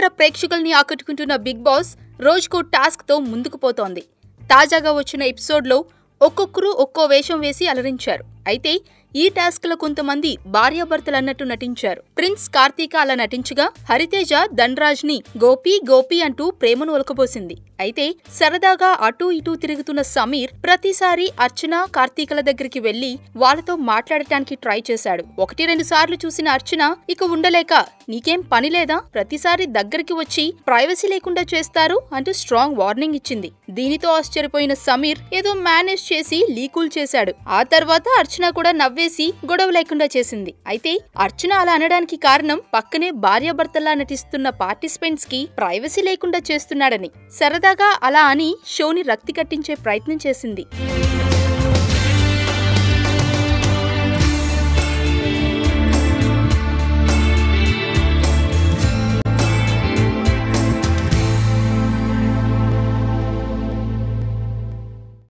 బుల్లితెర ప్రేక్షకుల్ని ఆకట్టుకుంటున్న big boss రోజుకో టాస్క్ తో ముందుకు పోతోంది. తాజాగా వచ్చిన ఎపిసోడ్లో ఒక్కొక్కరు ఒక్కో వేషం వేసి అలరించారు. అయితే ఈ టాస్క్ లో కొంతమంది భార్యాభర్తలన్నట్టు నటించారు. ప్రిన్స్ కార్తీక అలా నటించగా, హరితేజ ధన్రాజ్ ని గోపి గోపి అంటూ ప్రేమను ఒలకబోసింది. అయితే సరదాగా అటూ ఇటూ తిరుగుతున్న సమీర్ ప్రతిసారి అర్చన, కార్తీకల దగ్గరికి వెళ్లి వాళ్లతో మాట్లాడటానికి ట్రై చేశాడు. 1-2 సార్లు చూసిన అర్చన ఇక ఉండలేక, నీకేం పని లేదా, ప్రతిసారి దగ్గరికి వచ్చి ప్రైవసీ లేకుండా చేస్తారు అంటూ స్ట్రాంగ్ వార్నింగ్ ఇచ్చింది. దీనితో ఆశ్చర్యపోయిన సమీర్ ఏదో మేనేజ్ చేసి లీకుల్ చేశాడు. ఆ తర్వాత అర్చన కూడా నవ్వేసి గొడవ లేకుండా చేసింది. అయితే అర్చన అలా అనడానికి కారణం పక్కనే భార్యాభర్తల్లా నటిస్తున్న పార్టిసిపెంట్స్ కి ప్రైవసీ లేకుండా చేస్తున్నాడని. సరదాగా అలా అని షోని రక్తి కట్టించే ప్రయత్నం చేసింది.